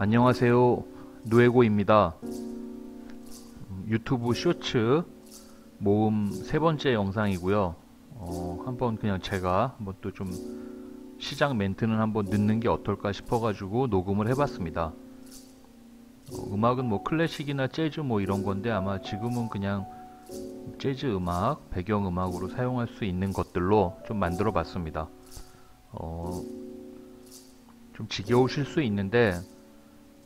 안녕하세요. 누에고입니다. 유튜브 쇼츠 모음 세 번째 영상이고요. 한번 그냥 제가 한번 또 좀 시작 멘트는 한번 넣는 게 어떨까 싶어가지고 녹음을 해봤습니다. 음악은 뭐 클래식이나 재즈 뭐 이런 건데 아마 지금은 그냥 재즈 음악, 배경 음악으로 사용할 수 있는 것들로 좀 만들어 봤습니다. 좀 지겨우실 수 있는데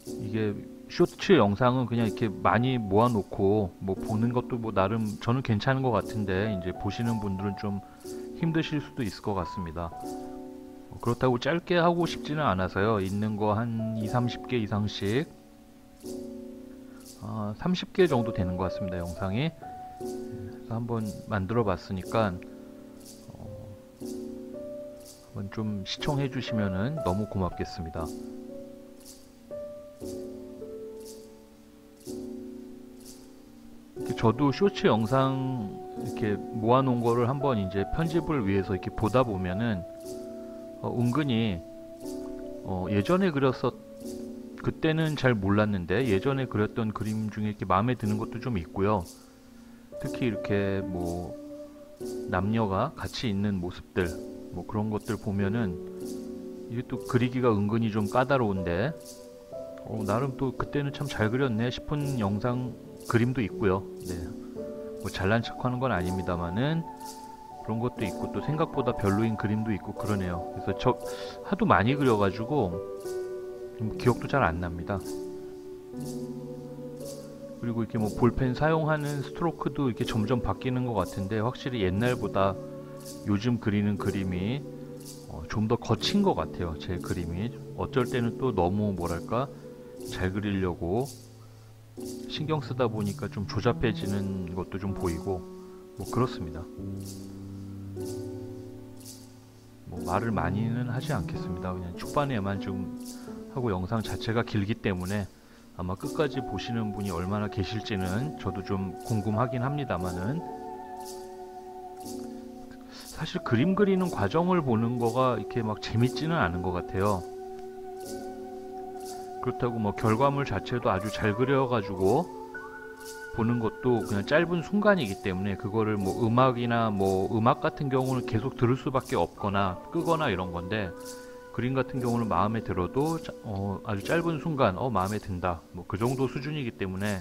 이게 쇼츠 영상은 그냥 이렇게 많이 모아놓고 뭐 보는 것도 뭐 나름 저는 괜찮은 것 같은데 이제 보시는 분들은 좀 힘드실 수도 있을 것 같습니다. 그렇다고 짧게 하고 싶지는 않아서요. 있는 거 한 2, 30개 이상씩 30개 정도 되는 것 같습니다. 영상이. 그래서 한번 만들어 봤으니까 한번 좀 시청해 주시면은 너무 고맙겠습니다. 저도 쇼츠 영상 이렇게 모아놓은 거를 한번 이제 편집을 위해서 이렇게 보다 보면은 은근히 예전에 그렸었 그때는 잘 몰랐는데 예전에 그렸던 그림 중에 이렇게 마음에 드는 것도 좀 있고요. 특히 이렇게 뭐 남녀가 같이 있는 모습들 뭐 그런 것들 보면은 이게 또 그리기가 은근히 좀 까다로운데 나름 또 그때는 참 잘 그렸네 싶은 영상 그림도 있고요. 네. 뭐 잘난 척하는 건 아닙니다만은 그런 것도 있고 또 생각보다 별로인 그림도 있고 그러네요. 그래서 저 하도 많이 그려가지고 기억도 잘 안 납니다. 그리고 이렇게 뭐 볼펜 사용하는 스트로크도 이렇게 점점 바뀌는 것 같은데 확실히 옛날보다 요즘 그리는 그림이 좀 더 거친 것 같아요. 제 그림이 어쩔 때는 또 너무 뭐랄까 잘 그리려고 신경 쓰다 보니까 좀 조잡해지는 것도 좀 보이고 뭐 그렇습니다. 뭐 말을 많이는 하지 않겠습니다. 그냥 초반에만 좀 하고 영상 자체가 길기 때문에 아마 끝까지 보시는 분이 얼마나 계실지는 저도 좀 궁금하긴 합니다만은 사실 그림 그리는 과정을 보는 거가 이렇게 막 재밌지는 않은 것 같아요. 그렇다고 뭐 결과물 자체도 아주 잘 그려가지고 보는 것도 그냥 짧은 순간이기 때문에 그거를 뭐 음악이나 뭐 음악 같은 경우는 계속 들을 수밖에 없거나 끄거나 이런 건데 그림 같은 경우는 마음에 들어도 아주 짧은 순간 마음에 든다 뭐 그 정도 수준이기 때문에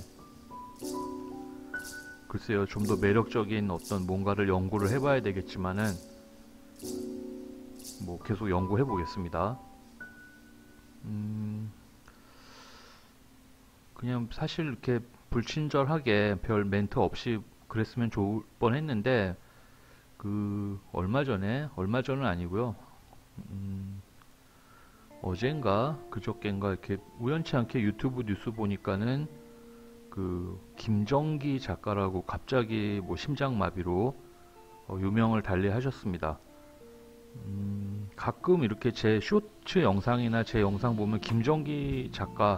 글쎄요 좀 더 매력적인 어떤 뭔가를 연구를 해봐야 되겠지만은 뭐 계속 연구해 보겠습니다. 그냥 사실 이렇게 불친절하게 별 멘트 없이 그랬으면 좋을 뻔했는데 얼마 전에 얼마 전은 아니고요. 어젠가 그저껜가 이렇게 우연치 않게 유튜브 뉴스 보니까는 김정기 작가라고 갑자기 뭐 심장마비로 유명을 달리하셨습니다. 가끔 이렇게 제 쇼츠 영상이나 제 영상 보면 김정기 작가랑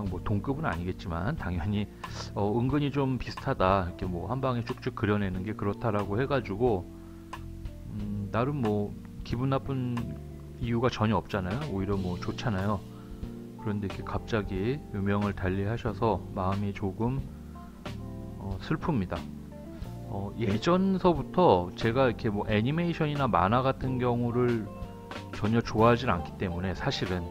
뭐 동급은 아니겠지만 당연히 은근히 좀 비슷하다 이렇게 뭐 한 방에 쭉쭉 그려내는 게 그렇다라고 해가지고 나름 뭐 기분 나쁜 이유가 전혀 없잖아요. 오히려 뭐 좋잖아요. 그런데 이렇게 갑자기 유명을 달리하셔서 마음이 조금 슬픕니다. 예전서부터 제가 이렇게 뭐 애니메이션이나 만화 같은 경우를 전혀 좋아하진 않기 때문에 사실은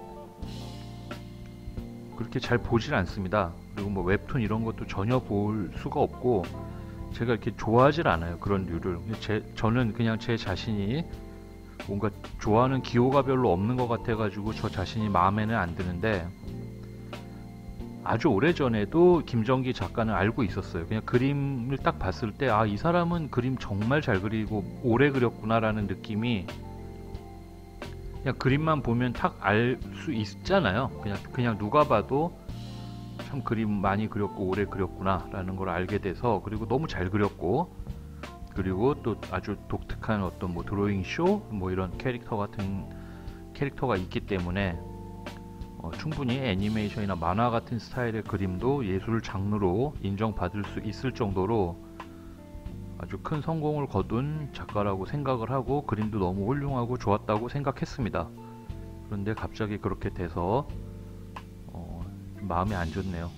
그렇게 잘 보질 않습니다. 그리고 뭐 웹툰 이런 것도 전혀 볼 수가 없고 제가 이렇게 좋아하질 않아요. 그런 류를. 저는 그냥 제 자신이 뭔가 좋아하는 기호가 별로 없는 것 같아가지고 저 자신이 마음에는 안 드는데 아주 오래전에도 김정기 작가는 알고 있었어요. 그냥 그림을 딱 봤을 때 이 사람은 그림 정말 잘 그리고 오래 그렸구나 라는 느낌이 그냥 그림만 보면 딱 알 수 있잖아요. 그냥 누가 봐도 참 그림 많이 그렸고 오래 그렸구나 라는 걸 알게 돼서 그리고 너무 잘 그렸고 그리고 또 아주 독특한 어떤 뭐 드로잉 쇼 뭐 이런 캐릭터가 있기 때문에 충분히 애니메이션이나 만화 같은 스타일의 그림도 예술 장르로 인정받을 수 있을 정도로 아주 큰 성공을 거둔 작가라고 생각을 하고 그림도 너무 훌륭하고 좋았다고 생각했습니다. 그런데 갑자기 그렇게 돼서 좀 마음이 안 좋네요.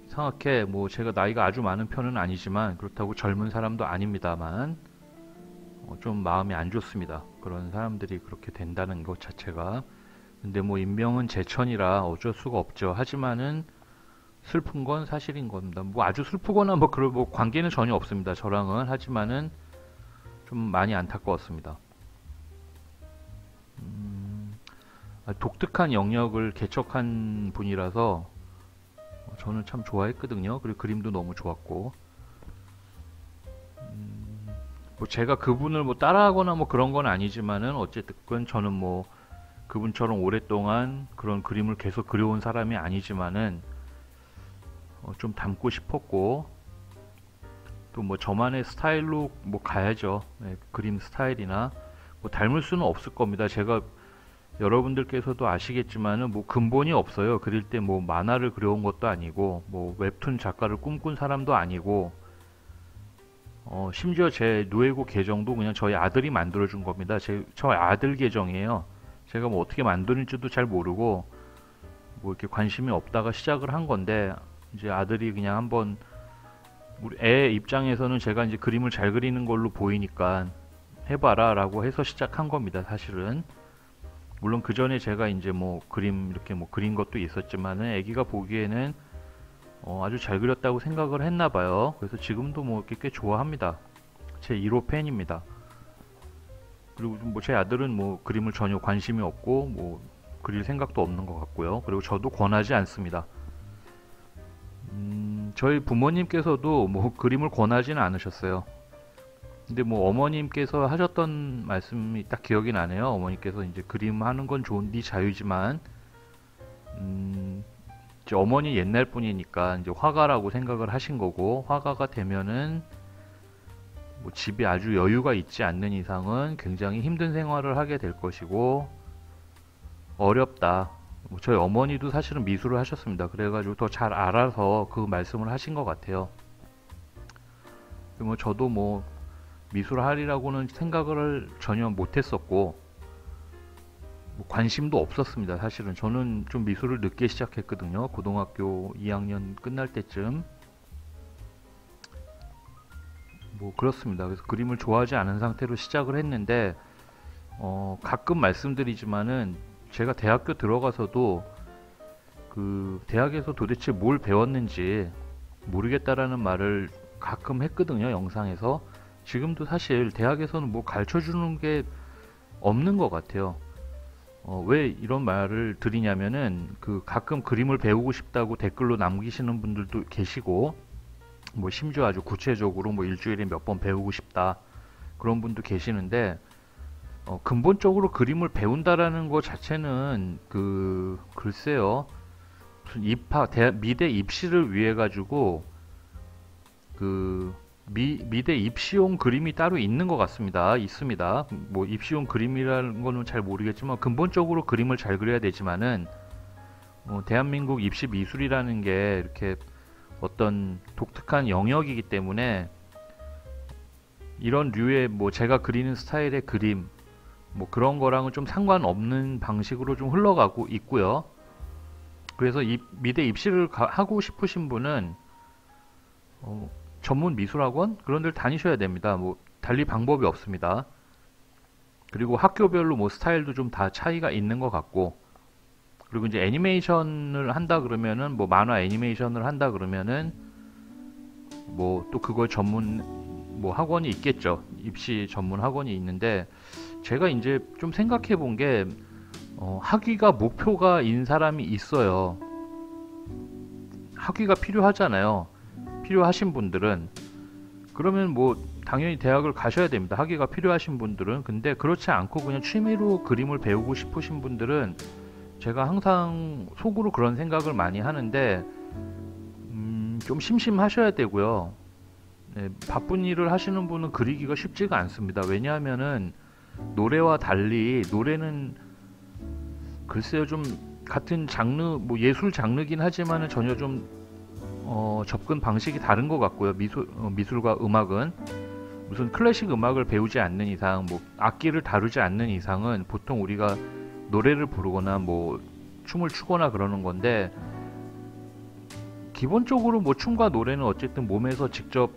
이상하게 뭐 제가 나이가 아주 많은 편은 아니지만 그렇다고 젊은 사람도 아닙니다만 좀 마음이 안 좋습니다. 그런 사람들이 그렇게 된다는 것 자체가. 근데 뭐 인명은 제천이라 어쩔 수가 없죠. 하지만은 슬픈 건 사실인 겁니다. 뭐 아주 슬프거나 뭐 그런 뭐 관계는 전혀 없습니다. 저랑은. 하지만은 좀 많이 안타까웠습니다. 독특한 영역을 개척한 분이라서 저는 참 좋아했거든요. 그리고 그림도 너무 좋았고, 뭐 제가 그분을 뭐 따라하거나 뭐 그런 건 아니지만은 어쨌든 저는 뭐 그분처럼 오랫동안 그런 그림을 계속 그려온 사람이 아니지만은 좀 닮고 싶었고, 또 뭐 저만의 스타일로 뭐 가야죠. 네, 그림 스타일이나 뭐 닮을 수는 없을 겁니다. 제가 여러분들께서도 아시겠지만은 뭐 근본이 없어요. 그릴 때 뭐 만화를 그려온 것도 아니고 뭐 웹툰 작가를 꿈꾼 사람도 아니고 심지어 제 누에고 계정도 그냥 저희 아들이 만들어준 겁니다. 저 아들 계정이에요. 제가 뭐 어떻게 만드는지도 잘 모르고 뭐 이렇게 관심이 없다가 시작을 한 건데, 이제 아들이 그냥 한번 우리 애 입장에서는 제가 이제 그림을 잘 그리는 걸로 보이니까 해봐라 라고 해서 시작한 겁니다. 사실은 물론 그 전에 제가 이제 뭐 그림 이렇게 뭐 그린 것도 있었지만은 애기가 보기에는 아주 잘 그렸다고 생각을 했나 봐요. 그래서 지금도 뭐 이렇게 꽤 좋아합니다. 제 1호 팬입니다. 그리고 뭐 제 아들은 뭐 그림을 전혀 관심이 없고 뭐 그릴 생각도 없는 것 같고요. 그리고 저도 권하지 않습니다. 저희 부모님께서도 뭐 그림을 권하지는 않으셨어요. 근데 뭐 어머님께서 하셨던 말씀이 딱 기억이 나네요. 어머니께서 이제 그림 하는 건 좋은 네 자유지만 이제 어머니 옛날 분이니까 이제 화가라고 생각을 하신 거고, 화가가 되면은 뭐 집에 아주 여유가 있지 않는 이상은 굉장히 힘든 생활을 하게 될 것이고 어렵다. 뭐 저희 어머니도 사실은 미술을 하셨습니다. 그래가지고 더 잘 알아서 그 말씀을 하신 것 같아요. 뭐 저도 뭐 미술하리라고는 생각을 전혀 못했었고 뭐 관심도 없었습니다. 사실은 저는 좀 미술을 늦게 시작했거든요. 고등학교 2학년 끝날 때쯤. 뭐 그렇습니다. 그래서 그림을 좋아하지 않은 상태로 시작을 했는데 가끔 말씀드리지만은 제가 대학교 들어가서도 그 대학에서 도대체 뭘 배웠는지 모르겠다라는 말을 가끔 했거든요. 영상에서. 지금도 사실 대학에서는 뭐 가르쳐 주는 게 없는 것 같아요. 왜 이런 말을 드리냐면은 그 가끔 그림을 배우고 싶다고 댓글로 남기시는 분들도 계시고 뭐 심지어 아주 구체적으로 뭐 일주일에 몇 번 배우고 싶다 그런 분도 계시는데 근본적으로 그림을 배운다라는 것 자체는 글쎄요, 무슨 미대 입시를 위해 가지고 미대 입시용 그림이 따로 있는 것 같습니다. 있습니다. 뭐 입시용 그림이라는 거는 잘 모르겠지만 근본적으로 그림을 잘 그려야 되지만은 대한민국 입시 미술이라는 게 이렇게 어떤 독특한 영역이기 때문에 이런 류의 뭐 제가 그리는 스타일의 그림 뭐 그런 거랑은 좀 상관없는 방식으로 좀 흘러가고 있고요. 그래서 미대 입시를 하고 싶으신 분은 전문 미술학원 그런 데를 다니셔야 됩니다. 뭐 달리 방법이 없습니다. 그리고 학교별로 뭐 스타일도 좀 다 차이가 있는 것 같고, 그리고 이제 애니메이션을 한다 그러면은 뭐 만화 애니메이션을 한다 그러면은 뭐 또 그걸 전문 뭐 학원이 있겠죠. 입시 전문 학원이 있는데 제가 이제 좀 생각해 본 게 학위가 목표가 인 사람이 있어요. 학위가 필요하잖아요. 필요하신 분들은 그러면 뭐 당연히 대학을 가셔야 됩니다. 학위가 필요하신 분들은. 근데 그렇지 않고 그냥 취미로 그림을 배우고 싶으신 분들은 제가 항상 속으로 그런 생각을 많이 하는데 좀 심심하셔야 되고요. 네, 바쁜 일을 하시는 분은 그리기가 쉽지가 않습니다. 왜냐하면은 노래와 달리 노래는 글쎄요, 좀 같은 장르 뭐 예술 장르긴 하지만은 전혀 좀 접근 방식이 다른 것 같고요. 미술과 음악은 무슨 클래식 음악을 배우지 않는 이상, 뭐 악기를 다루지 않는 이상은 보통 우리가 노래를 부르거나 뭐 춤을 추거나 그러는 건데, 기본적으로 뭐 춤과 노래는 어쨌든 몸에서 직접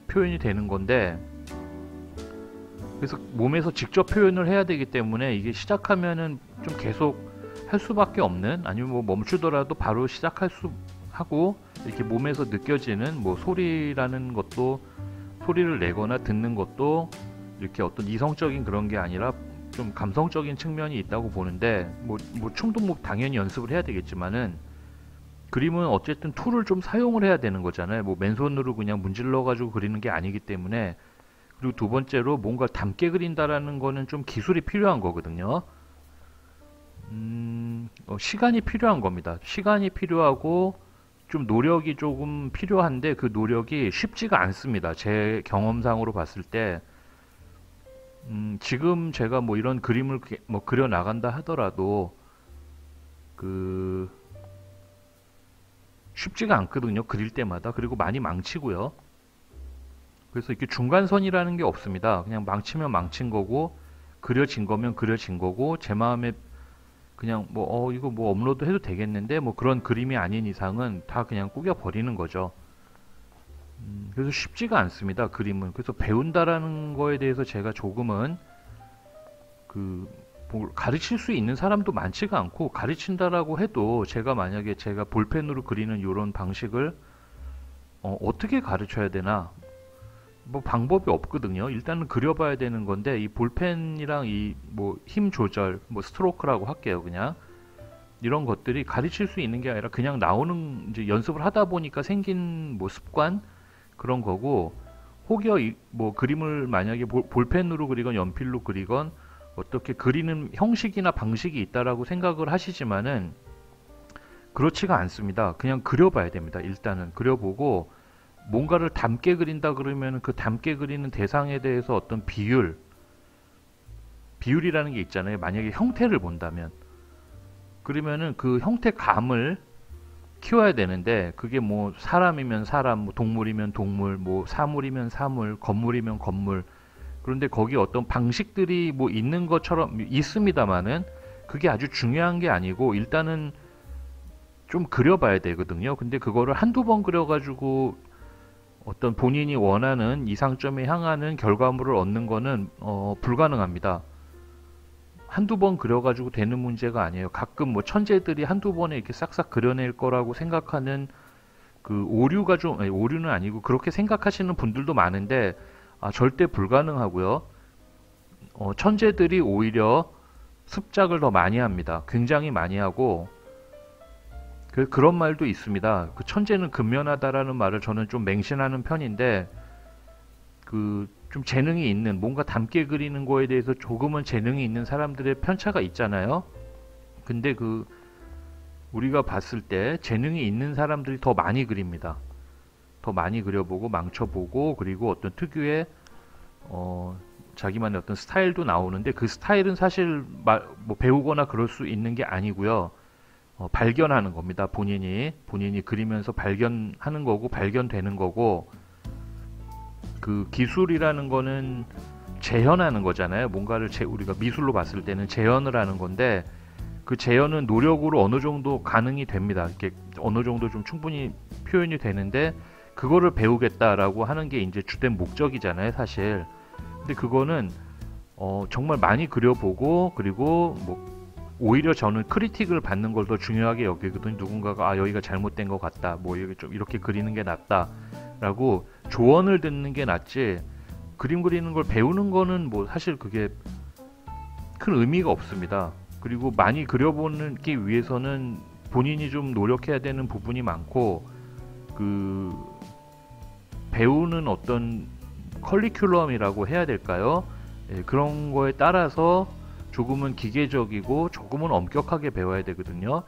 표현이 되는 건데, 그래서 몸에서 직접 표현을 해야 되기 때문에 이게 시작하면은 좀 계속 할 수밖에 없는, 아니면 뭐 멈추더라도 바로 시작할 수 하고, 이렇게 몸에서 느껴지는 뭐 소리라는 것도, 소리를 내거나 듣는 것도 이렇게 어떤 이성적인 그런 게 아니라 좀 감성적인 측면이 있다고 보는데, 뭐 춤도 뭐 당연히 연습을 해야 되겠지만은, 그림은 어쨌든 툴을 좀 사용을 해야 되는 거잖아요. 뭐 맨손으로 그냥 문질러 가지고 그리는 게 아니기 때문에. 그리고 두 번째로 뭔가 담게 그린다라는 거는 좀 기술이 필요한 거거든요. 시간이 필요한 겁니다. 시간이 필요하고 좀 노력이 조금 필요한데, 그 노력이 쉽지가 않습니다. 제 경험상으로 봤을 때, 지금 제가 뭐 이런 그림을 뭐 그려 나간다 하더라도 그 쉽지가 않거든요. 그릴 때마다. 그리고 많이 망치고요. 그래서 이렇게 중간선이라는 게 없습니다. 그냥 망치면 망친 거고, 그려진 거면 그려진 거고, 제 마음에 그냥 뭐 이거 뭐 업로드 해도 되겠는데 뭐 그런 그림이 아닌 이상은 다 그냥 꾸겨 버리는 거죠. 그래서 쉽지가 않습니다, 그림은. 그래서 배운다라는 거에 대해서 제가 조금은 그 뭐 가르칠 수 있는 사람도 많지가 않고, 가르친다라고 해도 제가 만약에 제가 볼펜으로 그리는 이런 방식을 어떻게 가르쳐야 되나, 뭐 방법이 없거든요. 일단은 그려봐야 되는 건데, 이 볼펜이랑 이 뭐 힘 조절, 뭐 스트로크라고 할게요, 그냥 이런 것들이 가르칠 수 있는 게 아니라 그냥 나오는, 이제 연습을 하다 보니까 생긴 뭐 습관, 그런 거고, 혹여 뭐 그림을 만약에 볼펜으로 그리건 연필로 그리건 어떻게 그리는 형식이나 방식이 있다라고 생각을 하시지만은 그렇지가 않습니다. 그냥 그려봐야 됩니다. 일단은 그려보고, 뭔가를 담게 그린다 그러면 그 담게 그리는 대상에 대해서 어떤 비율이라는 게 있잖아요. 만약에 형태를 본다면, 그러면은 그 형태감을 키워야 되는데, 그게 뭐 사람이면 사람, 뭐 동물이면 동물, 뭐 사물이면 사물, 건물이면 건물. 그런데 거기 어떤 방식들이 뭐 있는 것처럼 있습니다만은, 그게 아주 중요한 게 아니고, 일단은 좀 그려봐야 되거든요. 근데 그거를 한두 번 그려가지고 어떤 본인이 원하는 이상점에 향하는 결과물을 얻는 거는 불가능합니다. 한두 번 그려가지고 되는 문제가 아니에요. 가끔 뭐 천재들이 한두 번에 이렇게 싹싹 그려낼 거라고 생각하는 그 오류가 좀, 아니, 오류는 아니고 그렇게 생각하시는 분들도 많은데, 절대 불가능하고요. 천재들이 오히려 습작을 더 많이 합니다. 굉장히 많이 하고, 그런 말도 있습니다. 그 천재는 근면하다라는 말을 저는 좀 맹신하는 편인데, 그 좀 재능이 있는, 뭔가 담게 그리는 거에 대해서 조금은 재능이 있는 사람들의 편차가 있잖아요. 근데 그 우리가 봤을 때 재능이 있는 사람들이 더 많이 그립니다. 더 많이 그려보고 망쳐보고, 그리고 어떤 특유의 자기만의 어떤 스타일도 나오는데, 그 스타일은 사실 뭐 배우거나 그럴 수 있는 게 아니고요. 발견하는 겁니다. 본인이 그리면서 발견하는 거고, 발견되는 거고, 그 기술이라는 거는 재현하는 거잖아요. 뭔가를 우리가 미술로 봤을 때는 재현을 하는 건데, 그 재현은 노력으로 어느 정도 가능이 됩니다. 이렇게 어느 정도 좀 충분히 표현이 되는데, 그거를 배우겠다라고 하는 게 이제 주된 목적이잖아요, 사실. 근데 그거는 정말 많이 그려보고, 그리고 뭐 오히려 저는 크리틱을 받는 걸 더 중요하게 여기거든요. 누군가가 여기가 잘못된 것 같다, 뭐 여기 좀 이렇게 그리는 게 낫다 라고 조언을 듣는 게 낫지, 그림 그리는 걸 배우는 거는 뭐 사실 그게 큰 의미가 없습니다. 그리고 많이 그려보기 위해서는 본인이 좀 노력해야 되는 부분이 많고, 그 배우는 어떤 커리큘럼이라고 해야 될까요? 예, 그런 거에 따라서 조금은 기계적이고 조금은 엄격하게 배워야 되거든요.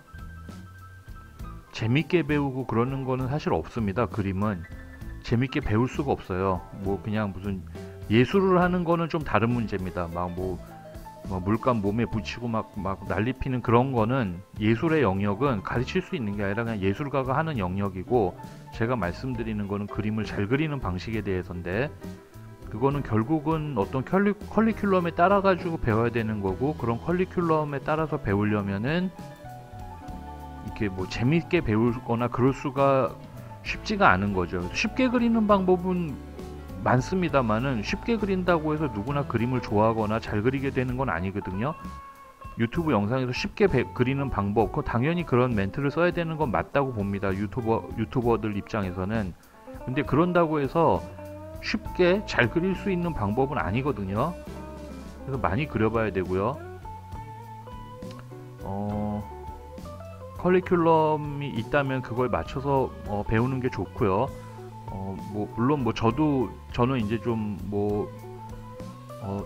재밌게 배우고 그러는 거는 사실 없습니다. 그림은 재밌게 배울 수가 없어요. 뭐 그냥 무슨 예술을 하는 거는 좀 다른 문제입니다. 막 뭐 물감 몸에 붙이고 막 난리 피는 그런 거는, 예술의 영역은 가르칠 수 있는 게 아니라 그냥 예술가가 하는 영역이고, 제가 말씀드리는 거는 그림을 잘 그리는 방식에 대해서인데, 그거는 결국은 어떤 컬리큘럼에 따라 가지고 배워야 되는 거고, 그런 컬리큘럼에 따라서 배우려면은 이렇게 뭐 재밌게 배우거나 그럴 수가 쉽지가 않은 거죠. 쉽게 그리는 방법은 많습니다만은, 쉽게 그린다고 해서 누구나 그림을 좋아하거나 잘 그리게 되는 건 아니거든요. 유튜브 영상에서 쉽게 그리는 방법, 그거 당연히 그런 멘트를 써야 되는 건 맞다고 봅니다. 유튜버들 입장에서는. 근데 그런다고 해서 쉽게 잘 그릴 수 있는 방법은 아니거든요. 그래서 많이 그려봐야 되고요. 커리큘럼이 있다면 그걸 맞춰서 배우는 게 좋고요. 뭐 물론 뭐 저는 이제 좀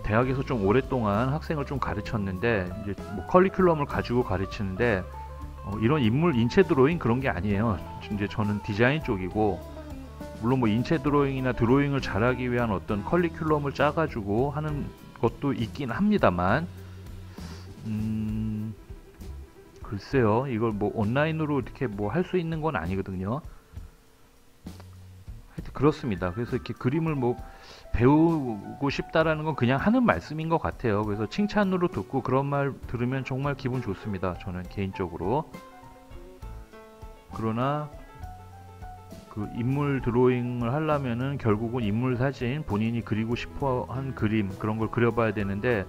대학에서 좀 오랫동안 학생을 좀 가르쳤는데, 이제 뭐 커리큘럼을 가지고 가르치는데 이런 인체 드로잉 그런 게 아니에요. 이제 저는 디자인 쪽이고, 물론 뭐 인체 드로잉이나 드로잉을 잘하기 위한 어떤 커리큘럼을 짜가지고 하는 것도 있긴 합니다만, 글쎄요, 이걸 뭐 온라인으로 이렇게 뭐 할 수 있는 건 아니거든요. 하여튼 그렇습니다. 그래서 이렇게 그림을 뭐 배우고 싶다라는 건 그냥 하는 말씀인 것 같아요. 그래서 칭찬으로 듣고 그런 말 들으면 정말 기분 좋습니다. 저는 개인적으로. 그러나 그 인물 드로잉을 하려면은 결국은 인물 사진, 본인이 그리고 싶어 한 그림, 그런 걸 그려봐야 되는데,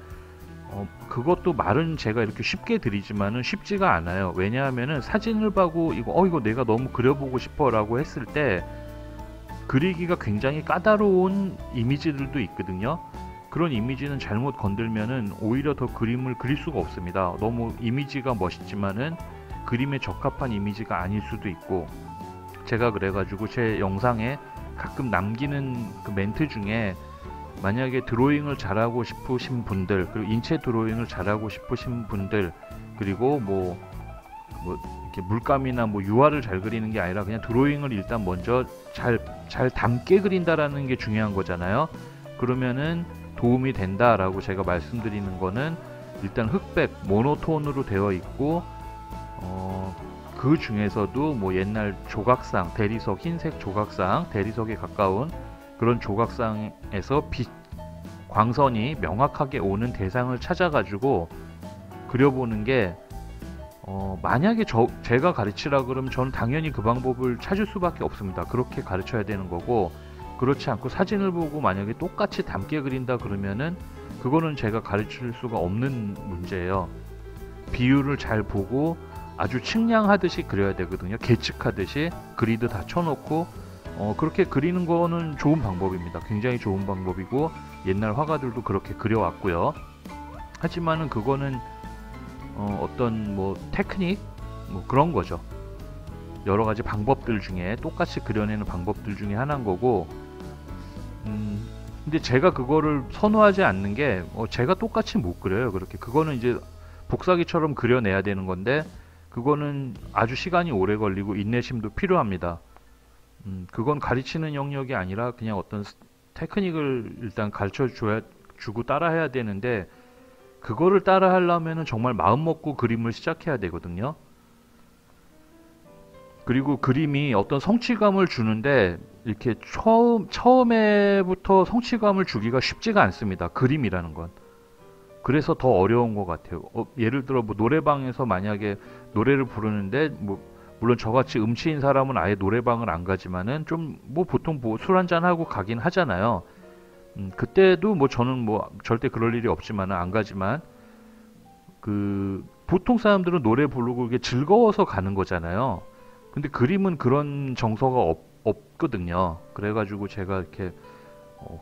그것도 말은 제가 이렇게 쉽게 드리지만은 쉽지가 않아요. 왜냐하면은 사진을 보고 이거 내가 너무 그려보고 싶어 라고 했을 때 그리기가 굉장히 까다로운 이미지들도 있거든요. 그런 이미지는 잘못 건들면은 오히려 더 그림을 그릴 수가 없습니다. 너무 이미지가 멋있지만은 그림에 적합한 이미지가 아닐 수도 있고, 제가 그래가지고 제 영상에 가끔 남기는 그 멘트 중에, 만약에 드로잉을 잘하고 싶으신 분들, 그리고 인체 드로잉을 잘하고 싶으신 분들, 그리고 뭐 이렇게 물감이나 뭐 유화를 잘 그리는 게 아니라 그냥 드로잉을 일단 먼저 잘 담게 그린다라는 게 중요한 거잖아요. 그러면은 도움이 된다라고 제가 말씀드리는 거는, 일단 흑백 모노톤으로 되어 있고, 그 중에서도 뭐 옛날 조각상, 대리석, 흰색 조각상, 대리석에 가까운 그런 조각상에서 광선이 명확하게 오는 대상을 찾아가지고 그려보는 게, 만약에 제가 가르치라 그러면 저는 당연히 그 방법을 찾을 수밖에 없습니다. 그렇게 가르쳐야 되는 거고, 그렇지 않고 사진을 보고 만약에 똑같이 담게 그린다 그러면은 그거는 제가 가르칠 수가 없는 문제예요. 비율을 잘 보고 아주 측량하듯이 그려야 되거든요. 계측하듯이 그리드 다 쳐놓고 그렇게 그리는 거는 좋은 방법입니다. 굉장히 좋은 방법이고, 옛날 화가들도 그렇게 그려왔고요. 하지만은 그거는 어떤 뭐 테크닉 뭐 그런 거죠. 여러 가지 방법들 중에, 똑같이 그려내는 방법들 중에 하나인 거고, 근데 제가 그거를 선호하지 않는 게, 제가 똑같이 못 그려요. 그렇게 그거는 이제 복사기처럼 그려내야 되는 건데, 그거는 아주 시간이 오래 걸리고 인내심도 필요합니다. 그건 가르치는 영역이 아니라 그냥 어떤 테크닉을 일단 주고 따라 해야 되는데, 그거를 따라 하려면은 정말 마음 먹고 그림을 시작해야 되거든요. 그리고 그림이 어떤 성취감을 주는데, 이렇게 처음에부터 성취감을 주기가 쉽지가 않습니다. 그림이라는 건. 그래서 더 어려운 것 같아요. 예를 들어 뭐 노래방에서 만약에 노래를 부르는데, 뭐 물론 저같이 음치인 사람은 아예 노래방을 안 가지만은 좀 뭐 보통 뭐 술 한잔 하고 가긴 하잖아요. 그때도 뭐 저는 뭐 절대 그럴 일이 없지만 안 가지만, 그 보통 사람들은 노래 부르고 이게 즐거워서 가는 거잖아요. 근데 그림은 그런 정서가 없거든요. 그래가지고 제가 이렇게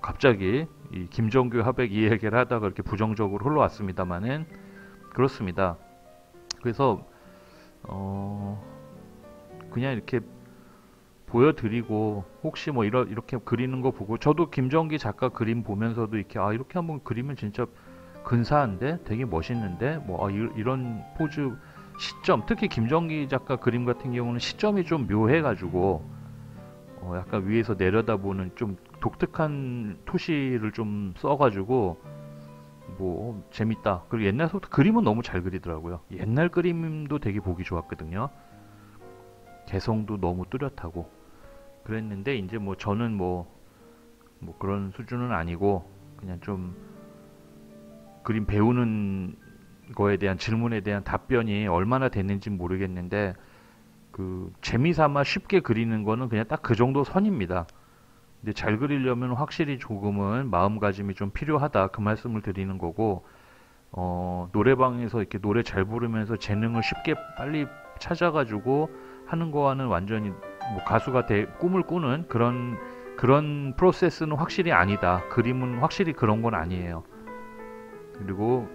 갑자기 이 김정규 하백 이 얘기를 하다가 이렇게 부정적으로 흘러왔습니다만은, 그렇습니다. 그래서 그냥 이렇게 보여드리고, 혹시 뭐 이렇게 그리는 거 보고, 저도 김정기 작가 그림 보면서도 이렇게 이렇게 한번 그리면 진짜 근사한데, 되게 멋있는데, 뭐 이런 포즈, 시점, 특히 김정기 작가 그림 같은 경우는 시점이 좀 묘해가지고 약간 위에서 내려다보는 좀 독특한 토시를 좀 써가지고 뭐 재밌다. 그리고 옛날부터 그림은 너무 잘 그리더라고요. 옛날 그림도 되게 보기 좋았거든요. 개성도 너무 뚜렷하고 그랬는데, 이제 뭐 저는 뭐 뭐 그런 수준은 아니고 그냥 좀 그림 배우는 거에 대한 질문에 대한 답변이 얼마나 됐는지 모르겠는데 그 재미삼아 쉽게 그리는 거는 그냥 딱 그 정도 선입니다. 근데 잘 그리려면 확실히 조금은 마음가짐이 좀 필요하다 그 말씀을 드리는 거고 노래방에서 이렇게 노래 잘 부르면서 재능을 쉽게 빨리 찾아가지고 하는 거와는 완전히 뭐 가수가 꿈을 꾸는 그런 프로세스는 확실히 아니다. 그림은 확실히 그런 건 아니에요. 그리고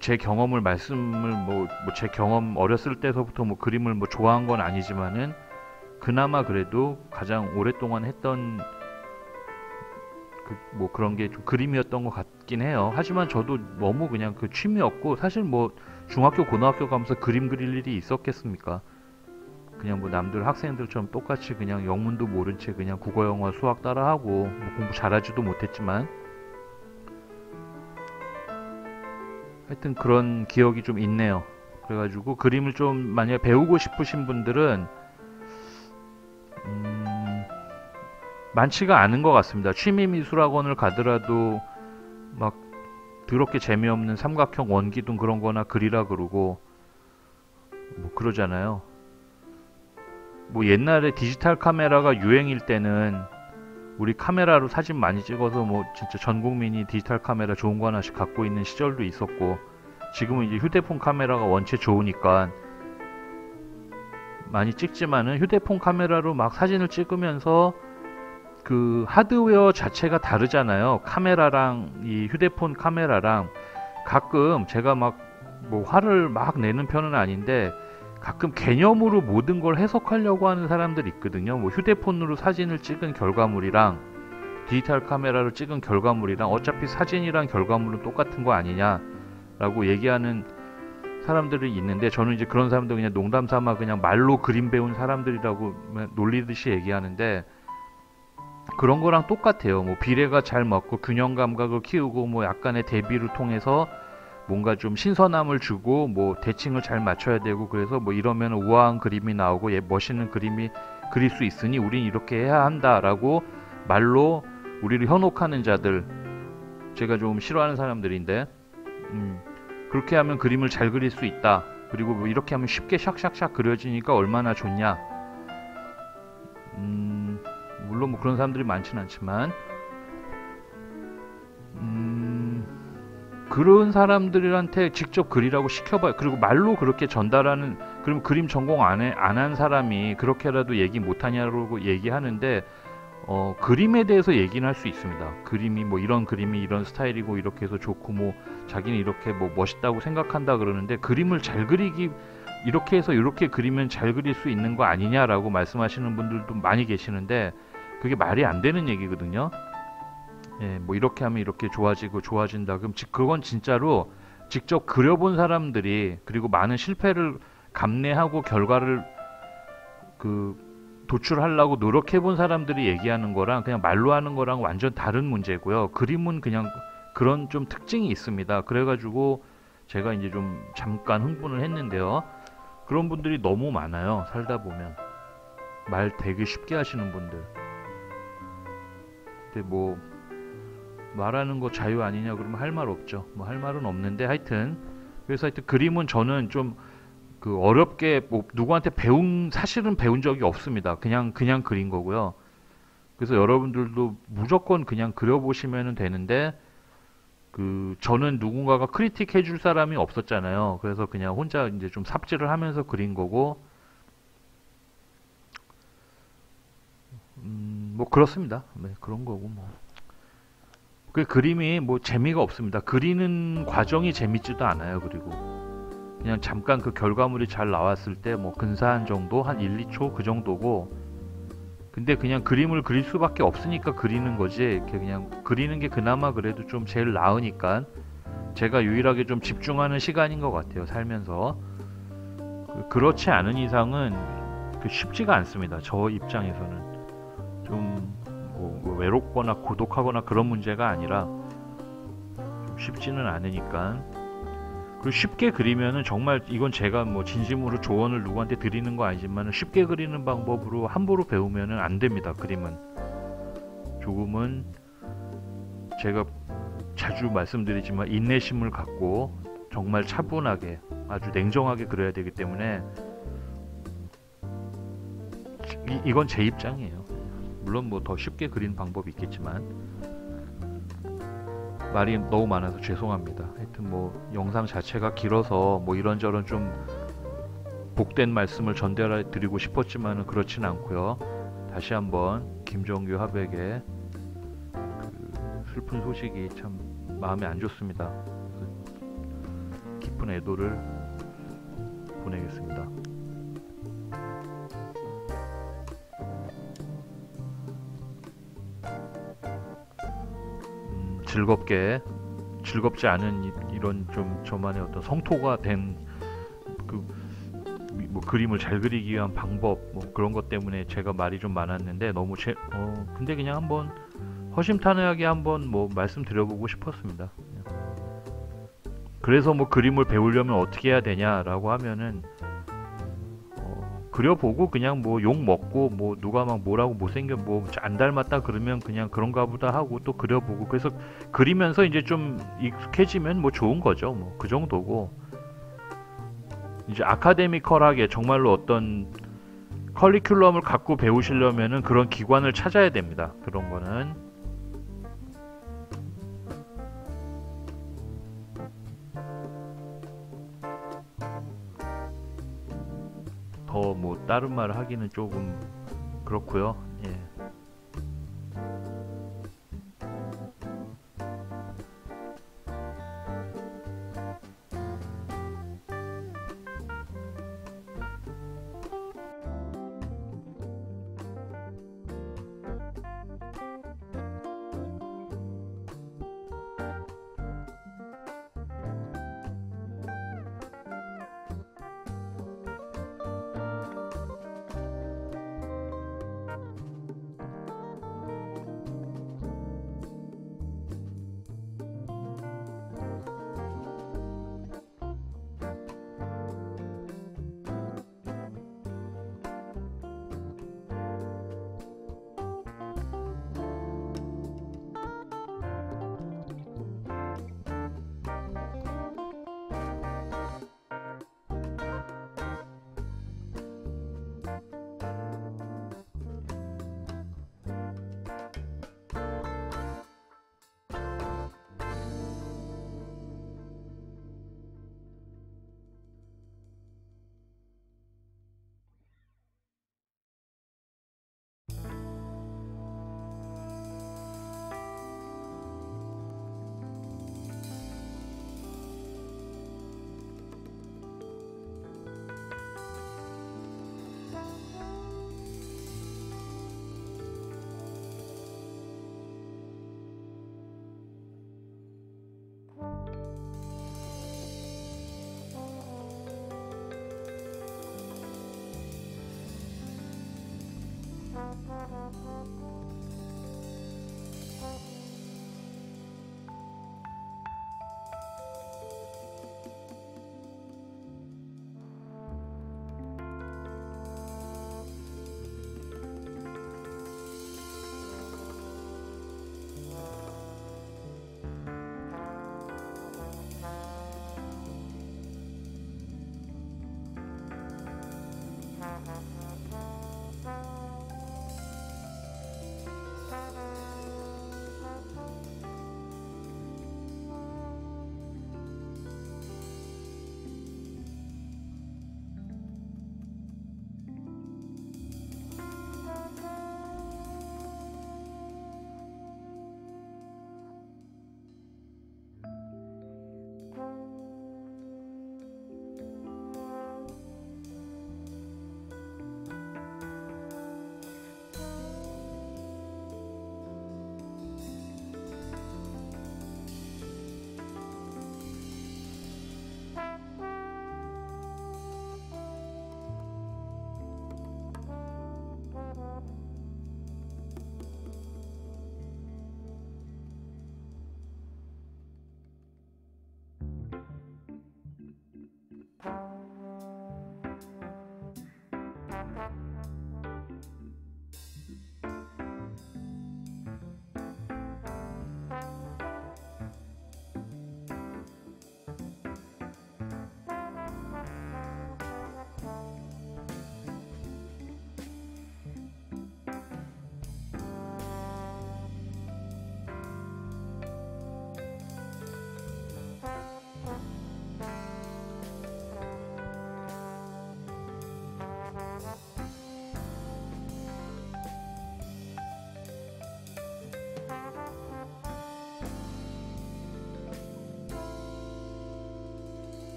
제 경험을 말씀을 제 경험 어렸을 때서부터 뭐 그림을 뭐 좋아한 건 아니지만은 그나마 그래도 가장 오랫동안 했던 뭐 그런 게 좀 그림이었던 것 같긴 해요. 하지만 저도 너무 그냥 그 취미였고 사실 뭐 중학교 고등학교 가면서 그림 그릴 일이 있었겠습니까? 그냥 뭐 남들 학생들처럼 똑같이 그냥 영문도 모른 채 그냥 국어 영어 수학 따라하고 뭐 공부 잘하지도 못했지만 하여튼 그런 기억이 좀 있네요. 그래가지고 그림을 좀 만약에 배우고 싶으신 분들은 많지가 않은 것 같습니다. 취미미술학원을 가더라도 막 더럽게 재미없는 삼각형 원기둥 그런 거나 그리라 그러고 뭐 그러잖아요. 뭐 옛날에 디지털 카메라가 유행일 때는 우리 카메라로 사진 많이 찍어서 뭐 진짜 전 국민이 디지털 카메라 좋은 거 하나씩 갖고 있는 시절도 있었고 지금은 이제 휴대폰 카메라가 원체 좋으니까 많이 찍지만은 휴대폰 카메라로 막 사진을 찍으면서 그 하드웨어 자체가 다르잖아요. 카메라랑 이 휴대폰 카메라랑 가끔 제가 막 뭐 화를 막 내는 편은 아닌데 가끔 개념으로 모든 걸 해석하려고 하는 사람들이 있거든요. 뭐 휴대폰으로 사진을 찍은 결과물이랑 디지털 카메라로 찍은 결과물이랑 어차피 사진이랑 결과물은 똑같은 거 아니냐라고 얘기하는 사람들이 있는데 저는 이제 그런 사람들 그냥 농담 삼아 그냥 말로 그림 배운 사람들이라고 놀리듯이 얘기하는데 그런 거랑 똑같아요. 뭐 비례가 잘 맞고 균형 감각을 키우고 뭐 약간의 대비를 통해서 뭔가 좀 신선함을 주고 뭐 대칭을 잘 맞춰야 되고 그래서 뭐 이러면 우아한 그림이 나오고 멋있는 그림이 그릴 수 있으니 우린 이렇게 해야 한다라고 말로 우리를 현혹하는 자들 제가 좀 싫어하는 사람들인데 그렇게 하면 그림을 잘 그릴 수 있다. 그리고 뭐 이렇게 하면 쉽게 샥샥샥 그려지니까 얼마나 좋냐. 물론 뭐 그런 사람들이 많지는 않지만 그런 사람들한테 직접 그리라고 시켜봐요. 그리고 말로 그렇게 전달하는 그럼 그림 전공 안 한 사람이 그렇게라도 얘기 못하냐고 얘기하는데 그림에 대해서 얘기는 할 수 있습니다. 그림이 뭐 이런 그림이 이런 스타일이고 이렇게 해서 좋고 뭐 자기는 이렇게 뭐 멋있다고 생각한다 그러는데 그림을 잘 그리기 이렇게 해서 이렇게 그리면 잘 그릴 수 있는 거 아니냐라고 말씀하시는 분들도 많이 계시는데 그게 말이 안 되는 얘기거든요. 예, 뭐 이렇게 하면 이렇게 좋아지고 좋아진다. 그럼 그건 진짜로 직접 그려본 사람들이 그리고 많은 실패를 감내하고 결과를 도출하려고 노력해본 사람들이 얘기하는 거랑 그냥 말로 하는 거랑 완전 다른 문제고요. 그림은 그냥 그런 좀 특징이 있습니다. 그래가지고 제가 이제 좀 잠깐 흥분을 했는데요. 그런 분들이 너무 많아요. 살다 보면 말 되게 쉽게 하시는 분들. 근데 뭐 말하는 거 자유 아니냐 그러면 할 말 없죠. 뭐 할 말은 없는데 하여튼 그래서 하여튼 그림은 저는 좀 어렵게 뭐 누구한테 사실은 배운 적이 없습니다. 그냥 그린 거고요. 그래서 여러분들도 무조건 그냥 그려보시면 되는데 저는 누군가가 크리틱 해줄 사람이 없었잖아요. 그래서 그냥 혼자 이제 좀 삽질을 하면서 그린 거고 뭐 그렇습니다. 네, 그런 거고 뭐. 그 그림이 뭐 재미가 없습니다. 그리는 과정이 재밌지도 않아요. 그리고 그냥 잠깐 그 결과물이 잘 나왔을 때 뭐 근사한 정도 한 1, 2초 그 정도고 근데 그냥 그림을 그릴 수밖에 없으니까 그리는 거지 이렇게 그냥 그리는 게 그나마 그래도 좀 제일 나으니까 제가 유일하게 좀 집중하는 시간인 것 같아요. 살면서 그렇지 않은 이상은 쉽지가 않습니다. 저 입장에서는 좀 뭐 외롭거나 고독하거나 그런 문제가 아니라 좀 쉽지는 않으니까 그리고 쉽게 그리면은 정말 이건 제가 뭐 진심으로 조언을 누구한테 드리는 거 아니지만 쉽게 그리는 방법으로 함부로 배우면은 안 됩니다. 그림은 조금은 제가 자주 말씀드리지만 인내심을 갖고 정말 차분하게 아주 냉정하게 그려야 되기 때문에 이건 제 입장이에요. 물론 뭐 더 쉽게 그리는 방법이 있겠지만 말이 너무 많아서 죄송합니다. 하여튼 뭐 영상 자체가 길어서 뭐 이런저런 좀 복된 말씀을 전달해 드리고 싶었지만은 그렇진 않고요. 다시 한번 김정규 화백의 그 슬픈 소식이 참 마음에 안 좋습니다. 깊은 애도를 보내겠습니다. 즐겁지 않은 이런 좀 저만의 어떤 성토가 된 그 뭐 그림을 잘 그리기 위한 방법 뭐 그런 것 때문에 제가 말이 좀 많았는데 너무 근데 그냥 한번 허심탄회하게 한번 뭐 말씀드려보고 싶었습니다. 그래서 뭐 그림을 배우려면 어떻게 해야 되냐라고 하면은 그려보고 그냥 뭐 욕 먹고 뭐 누가 막 뭐라고 못생겨 뭐 안 닮았다 그러면 그냥 그런가 보다 하고 또 그려보고 그래서 그리면서 이제 좀 익숙해지면 뭐 좋은 거죠. 뭐 그 정도고 이제 아카데미컬하게 정말로 어떤 커리큘럼을 갖고 배우시려면은 그런 기관을 찾아야 됩니다. 그런 거는 더 뭐 다른 말을 하기는 조금 그렇고요. 예.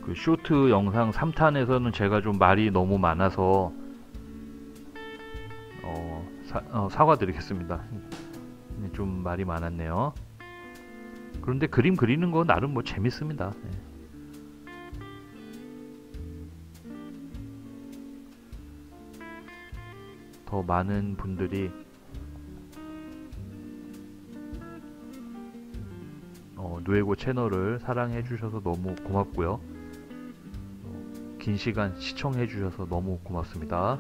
그 쇼트 영상 3탄에서는 제가 좀 말이 너무 많아서 사과드리겠습니다. 좀 말이 많았네요. 그런데 그림 그리는 거 나름 뭐 재밌습니다. 네. 더 많은 분들이 누에고 채널을 사랑해 주셔서 너무 고맙고요. 긴 시간 시청해 주셔서 너무 고맙습니다.